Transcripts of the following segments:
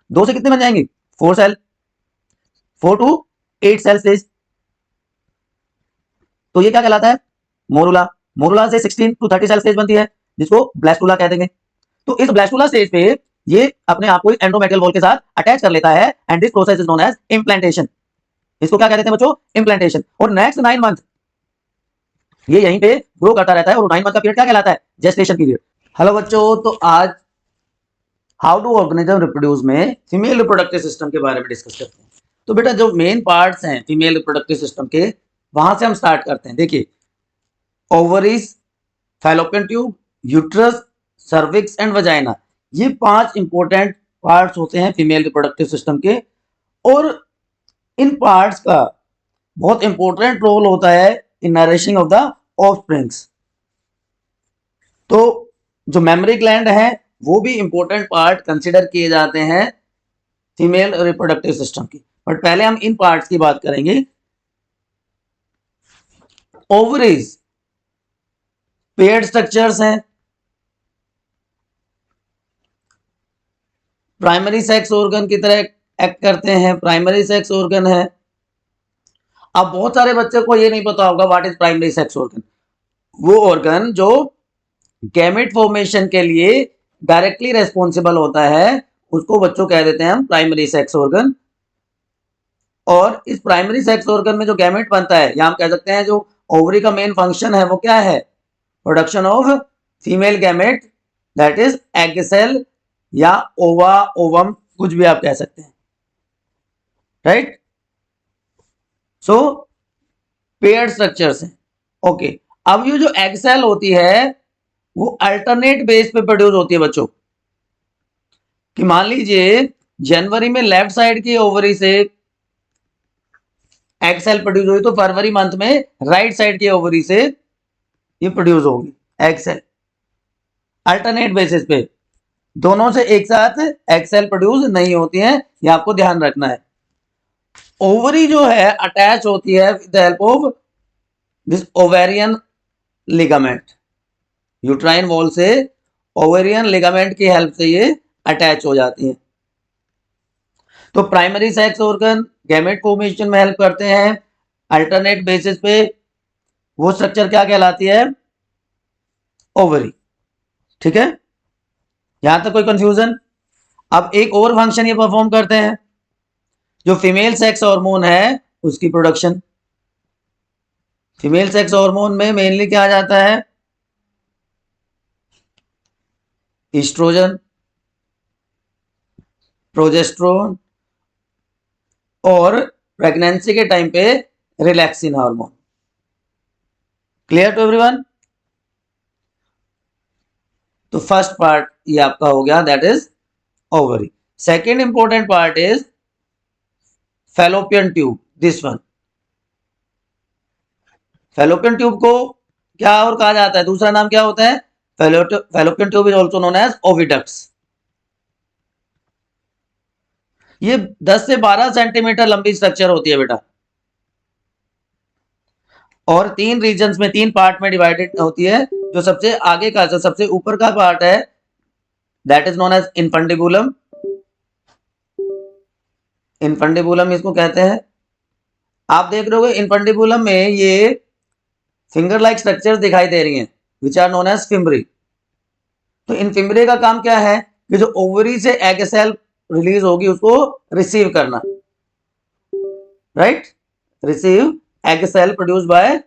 2 से कितने बन जाएंगे? 4 सेल, 4 to 8 सेल स्टेज। तो ये क्या कहलाता है? मोरुला। मोरुला से 16 to 30 सेल स्टेज बनती है, जिसको ब्लास्टुला कह देंगे। तो इस ब्लास्टुला स्टेज पे ये अपने आप को एंडोमेट्रियल वॉल के साथ अटैच कर लेता है, and this process is known as implantation. इसको क्या कहते हैं बच्चों? इम्प्लांटेशन। और नेक्स्ट 9 मंथ ये यहीं पे ग्रो करता रहता है, और 9 मंथ का पीरियड क्या कहलाता है? Gestation period. हेलो बच्चों, तो आज हाउ डू ऑर्गेनिज्म रिप्रोड्यूस में फीमेल रिप्रोडक्टिव सिस्टम के बारे में डिस्कस करते हैं। तो बेटा जो मेन पार्ट्स हैं फीमेल रिप्रोडक्टिव सिस्टम के, वहां से हम स्टार्ट करते हैं। देखिए, ovaries, fallopian tube, uterus, cervix and vagina, ये 5 इंपॉर्टेंट पार्ट्स होते हैं फीमेल रिप्रोडक्टिव सिस्टम के। और इन पार्ट्स का बहुत इंपॉर्टेंट रोल होता है इन नरिशिंग ऑफ द ऑफस्प्रिंग्स। तो जो मेमरी ग्लैंड है वो भी इंपॉर्टेंट पार्ट कंसिडर किए जाते हैं फीमेल रिप्रोडक्टिव सिस्टम की। बट पहले हम इन पार्ट्स की बात करेंगे। ओवरीज पेयर्ड स्ट्रक्चर्स हैं, प्राइमरी सेक्स ऑर्गन की तरह एक्ट करते हैं, प्राइमरी सेक्स ऑर्गन है। अब बहुत सारे बच्चे को ये नहीं पता होगा what is primary sex organ. वो ऑर्गन जो गैमेट फॉर्मेशन के लिए डायरेक्टली रेस्पॉन्सिबल होता है, उसको बच्चों कह देते हैं हम प्राइमरी सेक्स ऑर्गन। और इस प्राइमरी सेक्स ऑर्गन में जो गैमेट बनता है, या हम कह सकते हैं जो ओवरी का मेन फंक्शन है वो क्या है? Production of female gamete, that is egg cell या ओवा, ओवम, कुछ भी आप कह सकते हैं, राइट। सो पेयर्ड स्ट्रक्चर्स हैं। ओके, अब ये जो एग सेल होती है वो अल्टरनेट बेस पे प्रोड्यूस होती है बच्चों। कि मान लीजिए जनवरी में लेफ्ट साइड की ओवरी से एग सेल प्रोड्यूस हुई, तो फरवरी मंथ में राइट साइड की ओवरी से ये प्रोड्यूस होगी एग सेल। अल्टरनेट बेसिस पे दोनों से एक साथ एग सेल प्रोड्यूस नहीं होती हैं, ये आपको ध्यान रखना है। ओवरी जो है अटैच होती है with the help of this ovarian ligament. Uterine wall से ओवेरियन लिगामेंट की हेल्प से ये अटैच हो जाती है। तो primary sex organ gamete formation में हेल्प करते हैं अल्टरनेट बेसिस पे। वो स्ट्रक्चर क्या कहलाती है? ओवरी। ठीक है, यहां तक कोई कंफ्यूजन? अब एक और फंक्शन ये परफॉर्म करते हैं, जो फीमेल सेक्स हार्मोन है उसकी प्रोडक्शन। फीमेल सेक्स हार्मोन में मेनली क्या आ जाता है? ईस्ट्रोजन, प्रोजेस्ट्रोन, और प्रेगनेंसी के टाइम पे relaxin hormone. Clear to everyone? तो फर्स्ट पार्ट ये आपका हो गया, that is ovary. Second important part is fallopian tube, this one. Fallopian tube को क्या और कहा जाता है? दूसरा नाम क्या होता है? Fallopian tube is also known as oviducts. ये 10 से 12 सेंटीमीटर लंबी स्ट्रक्चर होती है बेटा, और 3 रीजन्स में, 3 पार्ट में डिवाइडेड होती है। जो सबसे आगे का, जो सबसे ऊपर का पार्ट है, that is known as infundibulum. Infundibulum इसको कहते हैं। आप देख रहे हो इनफंडिबुलम में ये फिंगर लाइक स्ट्रक्चर्स दिखाई दे रही हैं, which are known as fimbriae. तो इन फिम्बरी का काम क्या है? कि जो ओवरी से एग सेल रिलीज होगी उसको रिसीव करना, right. Receive egg cell produce by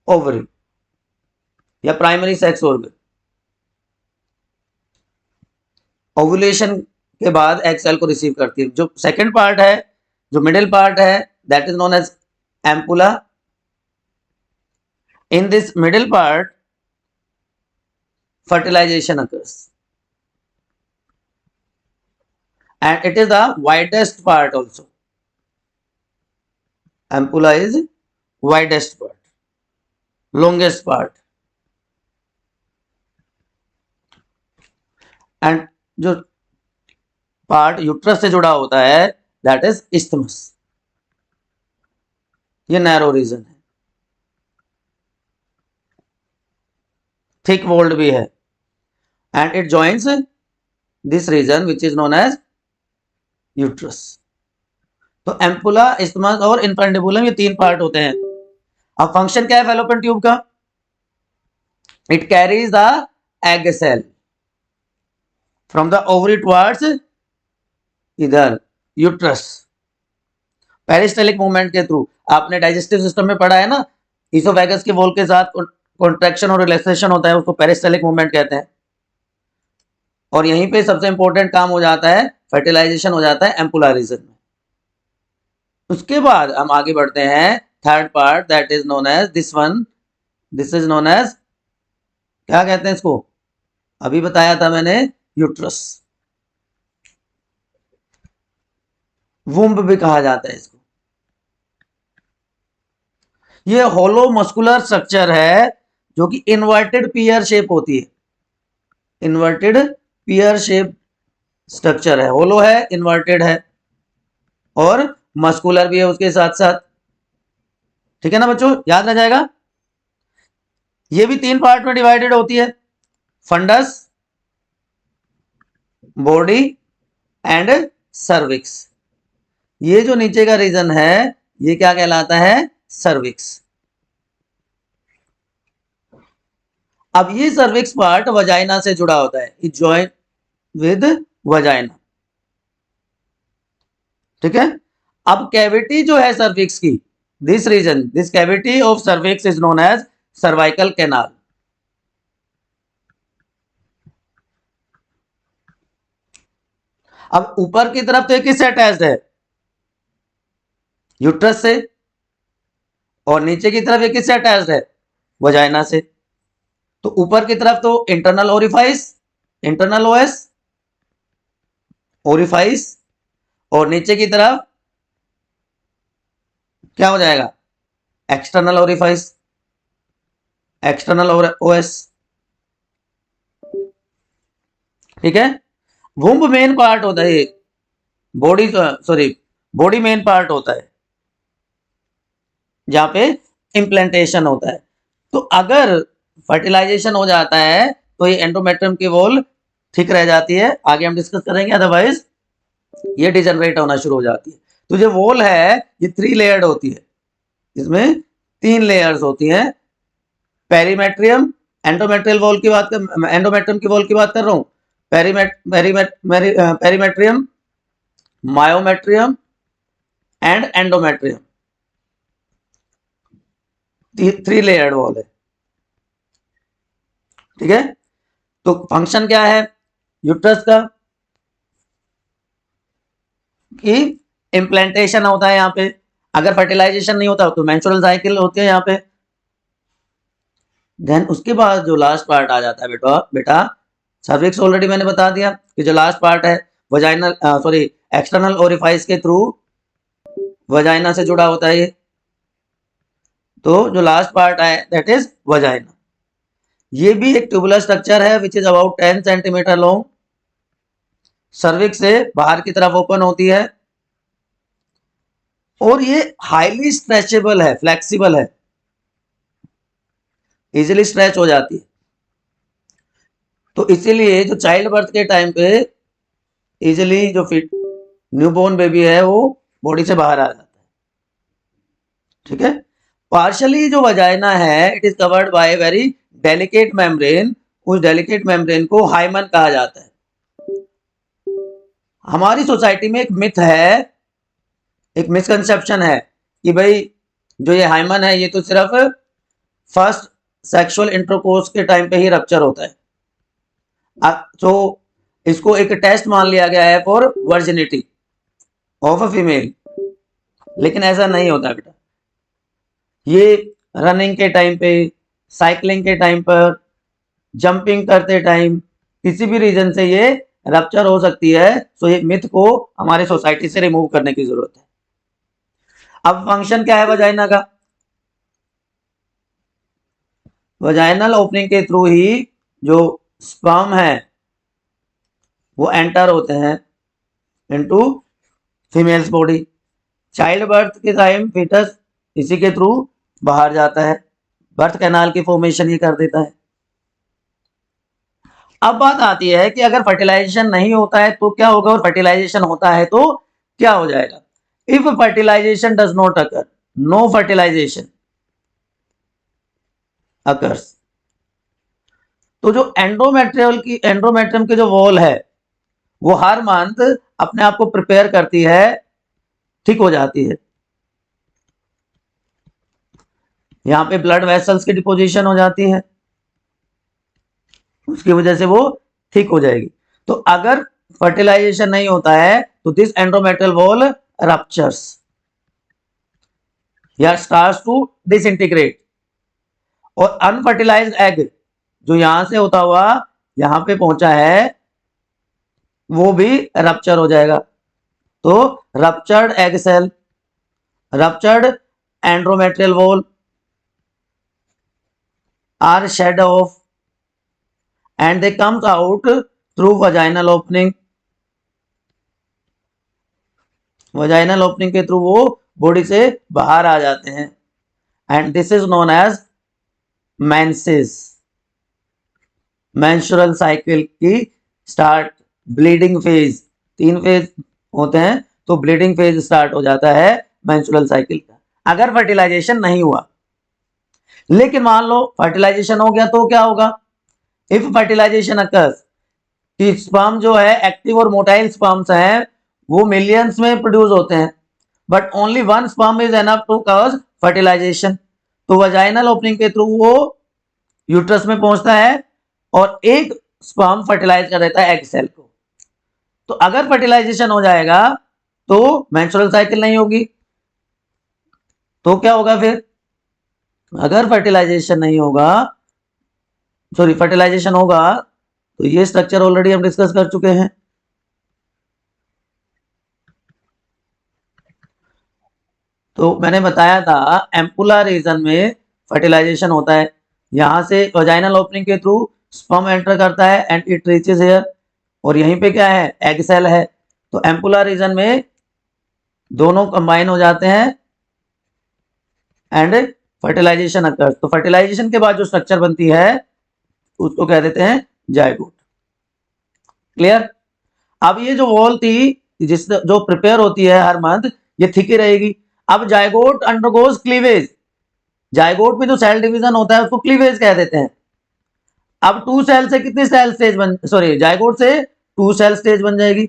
ovary या प्राइमरी सेक्स ऑर्गन। ओवुलेशन के बाद एग सेल को रिसीव करती है। जो सेकंड पार्ट है, जो मिडिल पार्ट है, that is known as ampulla. In this middle part fertilization occurs, and it is the widest part also. Ampulla is widest part, longest part, and जो part uterus से जुड़ा होता है, that is isthmus. ये narrow region है, thick walled भी है, and it joins this region which is known as uterus. तो एम्पुला, इस्थमस और इन्फंडिबुलम, ये तीन पार्ट होते हैं। अब फंक्शन क्या है फैलोपियन ट्यूब का? It carries the egg cell from the ovary towards इधर यूट्रस, पेरिस्टेलिक मूवमेंट के थ्रू। आपने डाइजेस्टिव सिस्टम में पढ़ा है ना, इसोफेगस के वॉल के साथ कॉन्ट्रैक्शन और रिलैक्सेशन होता है, उसको पेरिस्टेलिक मूवमेंट कहते हैं। और यहीं पे सबसे इंपॉर्टेंट काम हो जाता है, फर्टिलाइजेशन हो जाता है एम्पुलर रीजन में। उसके बाद हम आगे बढ़ते हैं, third part that is known as this one, this is known as, क्या कहते हैं इसको? अभी बताया था मैंने, यूट्रस। वुम्ब भी कहा जाता है इसको। ये होलो मस्कुलर स्ट्रक्चर है जो कि इन्वर्टेड पियर शेप होती है, इन्वर्टेड पियर शेप स्ट्रक्चर है, होलो है, इन्वर्टेड है और मस्कुलर भी है उसके साथ साथ। ठीक है ना बच्चों, याद रह जाएगा। ये भी तीन पार्ट में डिवाइडेड होती है, फंडस, बॉडी एंड सर्विक्स। ये जो नीचे का रीजन है ये क्या कहलाता है? सर्विक्स। अब ये सर्विक्स पार्ट वजाइना से जुड़ा होता है, इट जॉइन विद वजाइना। ठीक है। अब कैविटी जो है सर्विक्स की, this region, this cavity of cervix is known as cervical canal. अब ऊपर की तरफ तो किससे अटैच्ड है? यूट्रस से। और नीचे की तरफ ये किससे अटैच्ड है? वजाइना से। तो ऊपर की तरफ तो internal orifice, internal OS, orifice, और नीचे की तरफ क्या हो जाएगा? External orifice, external OS. ठीक है। वुम्ब मेन पार्ट होता है, body, sorry, body main part होता है जहां पे इम्प्लांटेशन होता है। तो अगर फर्टिलाइजेशन हो जाता है तो ये एंडोमेट्रियम की वॉल ठीक रह जाती है, आगे हम डिस्कस करेंगे, अदरवाइज ये डिजनरेट होना शुरू हो जाती है। तो जो वॉल है ये 3 लेयर्ड होती है, इसमें 3 लेयर्स होती हैं। पेरीमेट्रियम, एंडोमेट्रियल वॉल की बात कर, एंडोमेट्रियम की वॉल की बात कर रहा हूं, perimetrium, myometrium and endometrium, 3 layered wall है। ठीक है। तो फंक्शन क्या है यूट्रस का? कि इम्प्लांटेशन होता है यहाँ पे, अगर फर्टिलाइजेशन नहीं होता तो मेंस्ट्रुअल साइकिल होती है यहाँ पे। देन उसके बाद जो लास्ट पार्ट आ जाता है बेटा सर्विक्स, ऑलरेडी मैंने बता दिया कि जो लास्ट पार्ट है वजाइनल, सॉरी, एक्सटर्नल ओरिफाइस के थ्रू वजाइना से जुड़ा होता है ये। तो जो लास्ट पार्ट है दैट इज वजाइना। ये भी एक ट्यूबुलर स्ट्रक्चर है which is about 10 centimetre long, cervix से बाहर की तरफ ओपन होती है और ये हाईली स्ट्रेचेबल है, फ्लेक्सिबल है, इजीली स्ट्रेच हो जाती है। तो इसीलिए जो चाइल्ड बर्थ के टाइम पे इजीली जो फिट न्यूबॉर्न बेबी है वो बॉडी से बाहर आ जाता है। ठीक है। पार्शियली जो वजाइना है it is covered by very delicate membrane, उस डेलिकेट मेम्ब्रेन को हाइमन कहा जाता है। हमारी सोसाइटी में एक मिथ है, एक मिसकंसेप्शन है कि भाई जो ये हाइमन है ये तो सिर्फ फर्स्ट सेक्सुअल इंटरकोर्स के टाइम पे ही रप्चर होता है। तो इसको एक टेस्ट मान लिया गया है for virginity of a female, लेकिन ऐसा नहीं होता बेटा। ये रनिंग के टाइम पे, साइकिलिंग के टाइम पर, जंपिंग करते टाइम किसी भी रीजन से ये रप्चर हो सकती है। तो ये मिथ को हमारे सोसाइटी से रिमूव करने की जरूरत है। अब फंक्शन क्या है वजाइना का? वजाइनल ओपनिंग के थ्रू ही जो स्पर्म है वो एंटर होते हैं into females body. Child birth के टाइम फीटस इसी के थ्रू बाहर जाता है, बर्थ कैनाल की फॉर्मेशन ये कर देता है। अब बात आती है कि अगर फर्टिलाइजेशन नहीं होता है तो क्या होगा और फर्टिलाइजेशन होता है तो क्या हो जाएगा। If fertilization does not occur, no fertilization occurs, तो जो एंड्रोमेट्रियम की जो वॉल है वो हर मंथ अपने आप को प्रिपेयर करती है, ठीक हो जाती है। यहां पे ब्लड वेसल्स की डिपोजिशन हो जाती है, उसकी वजह से वो ठीक हो जाएगी। तो अगर फर्टिलाइजेशन नहीं होता है तो दिस एंड्रोमेट्रियल वॉल रप्चर्स या स्टार्ट्स टू डिसइंटीग्रेट, और अनफर्टिलाइज्ड एग जो यहां से होता हुआ यहां पे पहुंचा है वो भी रप्चर हो जाएगा। तो ruptured egg cell, ruptured endometrial wall are shed off and they comes out through vaginal opening, vaginal opening के थ्रू वो बॉडी से बाहर आ जाते हैं, and this is known as menses, menstrual cycle की स्टार्ट, ब्लीडिंग फेज, 3 फेज होते हैं तो ब्लीडिंग फेज स्टार्ट हो जाता है मेंस्ट्रुअल साइकिल का, अगर फर्टिलाइजेशन नहीं हुआ। लेकिन मान लो फर्टिलाइजेशन हो गया तो क्या होगा। इफ फर्टिलाइजेशन अकर्स, कि स्पर्म जो है एक्टिव और मोटाइल स्पर्म्स हैं वो मिलियंस में प्रोड्यूस होते हैं, but only one sperm is enough to cause fertilization, तो वजाइनल ओपनिंग के थ्रू वो यूट्रस में पहुंचता है और एक स्पर्म फर्टिलाइज कर देता है एग सेल को। तो अगर फर्टिलाइजेशन हो जाएगा तो मेंस्ट्रुअल साइकिल नहीं होगी, तो क्या होगा फिर। अगर फर्टिलाइजेशन नहीं होगा, सॉरी फर्टिलाइजेशन होगा तो ये स्ट्रक्चर ऑलरेडी हम डिस्कस कर चुके हैं। तो मैंने बताया था एम्पुला रीजन में फर्टिलाइजेशन होता है, यहां से वजाइनल ओपनिंग के थ्रू स्पर्म एंटर करता है एंड इट रीचेस हियर, और यहीं पे क्या है एग सेल है, तो एम्पुला रीजन में दोनों कंबाइन हो जाते हैं एंड फर्टिलाइजेशन अकर्स। तो फर्टिलाइजेशन के बाद जो स्ट्रक्चर बनती है उसको कह देते हैं जायगोट। क्लियर। अब ये जो वॉल थी जिस जो प्रिपेयर होती है हर मंथ, ये थिक ही रहेगी। अब जायगोट अंडरगोज क्लीवेज, जायगोट में जो सेल डिवीजन होता है उसको क्लीवेज कह देते हैं। अब 2 सेल से कितनी सेल स्टेज बन, सॉरी जायगोट से 2 सेल स्टेज बन जाएगी,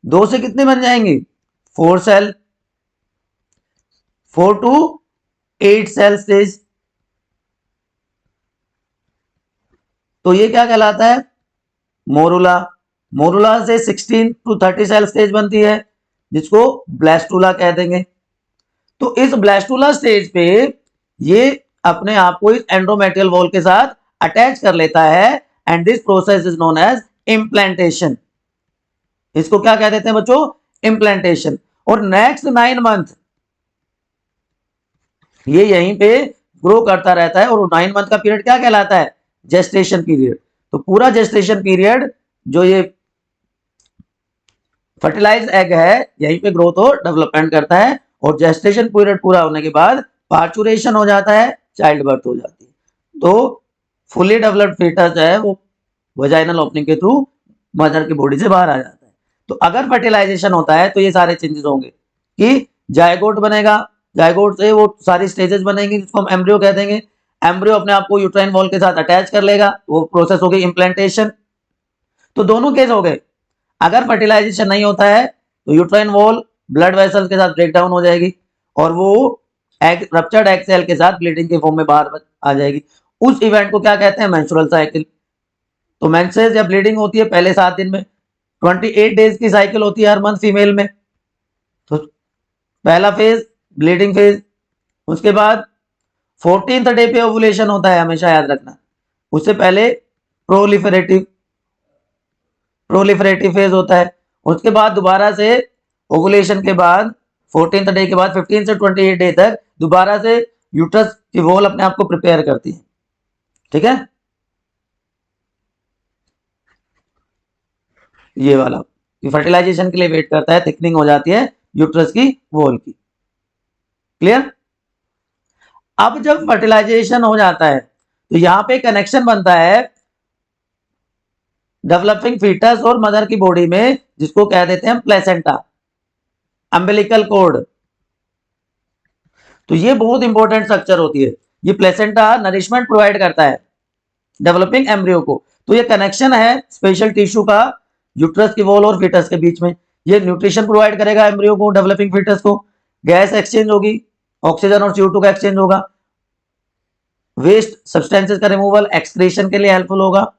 2 से कितनी बन जाएंगी 4 सेल, 4 to 8 सेल स्टेज। तो ये क्या कहलाता है मोरुला। मोरुला से 16 to 30 सेल स्टेज बनती है जिसको ब्लास्टुला कह देंगे। तो इस ब्लास्टुला स्टेज पे ये अपने आप को इस एंड्रोमेट्रियल वॉल के साथ अटैच कर लेता है and this process is known as implantation. इसको क्या कह देते हैं बच्चों इम्प्लांटेशन। और नेक्स्ट 9 मंथ ये यहीं पे ग्रो करता रहता है और 9 मंथ का पीरियड क्या कहलाता है जेस्टेशन पीरियड। तो पूरा जेस्टेशन पीरियड जो ये फर्टिलाइज्ड एग है यहीं पे ग्रोथ और डेवलपमेंट करता है, और जेस्टेशन पीरियड पूरा होने के बाद पार्चुरेशन हो जाता है, चाइल्ड बर्थ हो जाती है। तो फुली डेवलप्ड फीटस है वो वजाइनल ओपनिंग के थ्रू मदर की बॉडी से बाहर आ जाता है। तो अगर फर्टिलाइजेशन होता है तो ये सारे चेंजेस होंगे कि जायगोट बनेगा, जायगोट से वो सारी स्टेजेस बनेंगी जिसको हम एम्ब्रियो कह देंगे। एम्ब्रियो अपने आप को यूट्राइन वॉल के साथ अटैच कर लेगा, वो प्रोसेस होगी इम्प्लांटेशन। तो दोनों केस हो गए। अगर फर्टिलाइजेशन नहीं होता है तो यूट्राइन वॉल ब्लड वेसल्स के साथ ब्रेक डाउन हो जाएगी और वो एग रप्चर्ड एग सेल के साथ ब्लीडिंग के फॉर्म में बाहर आ जाएगी। उस इवेंट को क्या कहते हैं मेंस्ट्रुअल साइकिल। तो मेंसेस या ब्लीडिंग होती है पहले 7 दिन में, 28 डेज की साइकिल होती है हर मंथ फीमेल में। तो पहला फेज ब्लीडिंग फेज, उसके बाद 14th डे पे ओवुलेशन होता है, हमेशा याद रखना। उससे पहले प्रोलिफरेटिव फेज होता है। उसके बाद दोबारा से ओवुलेशन के बाद 14th डे के बाद 15 से 28 डे तक दोबारा से यूट्रस की वॉल अपने आप को प्रिपेयर करती है। ठीक है, ये वाला फर्टिलाइजेशन के लिए वेट करता है, थिकनिंग हो जाती है यूट्रस की वॉल की। क्लियर। अब जब फर्टिलाइजेशन हो जाता है तो यहां पे कनेक्शन बनता है डेवलपिंग फीटस और मदर की बॉडी में, जिसको कह देते हैं प्लेसेंटा, अम्बिलिकल कोड। तो ये बहुत इंपॉर्टेंट स्ट्रक्चर होती है। ये प्लेसेंटा नरिशमेंट प्रोवाइड करता है डेवलपिंग एम्ब्रियो को। तो ये कनेक्शन है स्पेशल टिश्यू का यूट्रस की वॉल और फीटस के बीच में। ये न्यूट्रिशन प्रोवाइड करेगा एम्ब्रियो को, डेवलपिंग फीटस को। गैस एक्सचेंज होगी, ऑक्सीजन और CO2 का एक्सचेंज होगा। वेस्ट सब्सटेंसेस का रिमूवल एक्सक्रीशन के लिए हेल्पफुल होगा।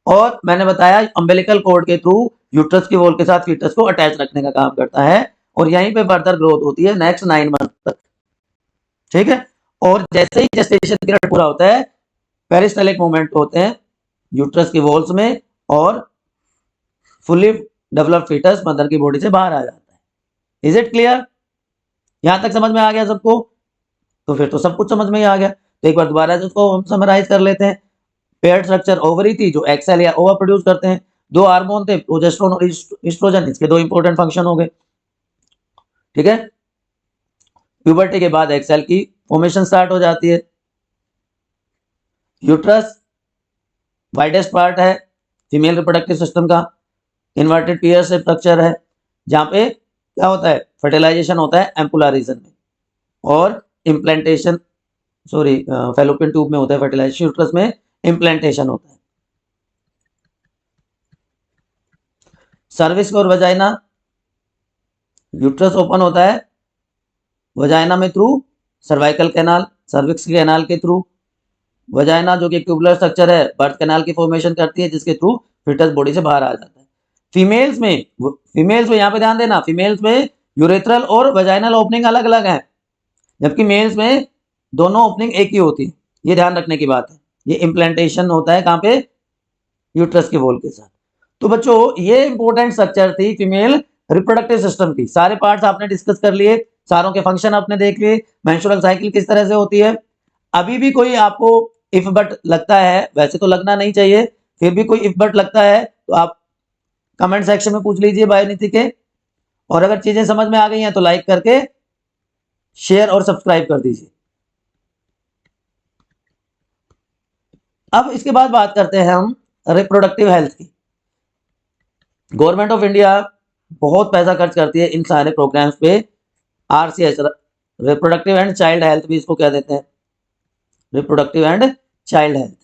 और मैंने बताया अम्बिलिकल कॉर्ड के थ्रू यूट्रस की वॉल के साथ फीटस को अटैच रखने का काम करता है, और यहीं पे फर्दर ग्रोथ होती है नेक्स्ट 9 मंथ तक। ठीक है। और जैसे ही जेस्टेशन पीरियड पूरा होता है, पेरिस्टलिक मूवमेंट होते हैं यूट्रस की वॉल्स में, और फुली डेवलप्ड फीटस मदर की बॉडी से बाहर आ जाता है। Is it clear? यहां तक समझ में आ गया सबको? तो फिर तो सब कुछ समझ में ही आ गया। तो एक बार दोबारा इसको हम समराइज कर लेते हैं। पेयर्ड स्ट्रक्चर ओवरी थी जो एक्सेल या ओवा प्रोड्यूस करते हैं। दो हार्मोन थे, प्रोजेस्टेरोन और एस्ट्रोजन, इसके दो इंपॉर्टेंट फंक्शन हो गए। ठीक है। प्यूबर्टी के बाद एक्सेल की फॉर्मेशन स्टार्ट हो जाती है। यूट्रस वाइडेस्ट पार्ट है फीमेल रिप्रोडक्टिव सिस्टम का, इन्वर्टेड पियर से स्ट्रक्चर है, जहां पे क्या होता है, फर्टिलाइजेशन होता है एम्पुलर रीजन में, और इम्प्लांटेशन फैलोपियन ट्यूब में होता है फर्टिलाइजेशन, यूट्रस में इम्प्लांटेशन होता है। सर्विक्स और वजाइना, यूट्रस ओपन होता है वजाइना में through cervical canal, cervix canal के थ्रू। वजाइना जो कि ट्यूबुलर स्ट्रक्चर है, बर्थ कैनाल की फॉर्मेशन करती है, जिसके थ्रू फिटस बॉडी से बाहर आ जाता है। फीमेल्स में यहाँ पे ध्यान देना, फीमेल्स में यूरेथ्रल और वजाइनल ओपनिंग अलग अलग है, जबकि मेल्स में दोनों ओपनिंग एक ही होती है। ये ध्यान रखने की बात है। ये इम्प्लांटेशन होता है कहाँ पे, यूट्रस के वॉल के साथ। तो बच्चों ये इंपॉर्टेंट स्ट्रक्चर थी फीमेल रिप्रोडक्टिव सिस्टम की। सारे पार्ट्स आपने डिस्कस कर लिए, सारों के फंक्शन आपने देख लिए, मेंस्ट्रुअल साइकिल किस तरह से होती है। अभी भी कोई आपको इफ बट लगता है, वैसे तो लगना नहीं चाहिए, फिर भी कोई इफ बट लगता है तो आप कमेंट सेक्शन में पूछ लीजिए बायोनीति के। और अगर चीजें समझ में आ गई हैं तो लाइक करके शेयर और सब्सक्राइब कर दीजिए। अब इसके बाद बात करते हैं हम रिप्रोडक्टिव हेल्थ की। गवर्नमेंट ऑफ इंडिया बहुत पैसा खर्च करती है इन सारे प्रोग्राम्स पे। RCH reproductive and child health भी इसको कह देते हैं, रिप्रोडक्टिव एंड चाइल्ड हेल्थ,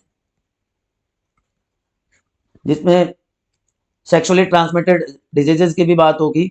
जिसमें सेक्सुअली ट्रांसमिटेड डिजीजेस की भी बात होगी,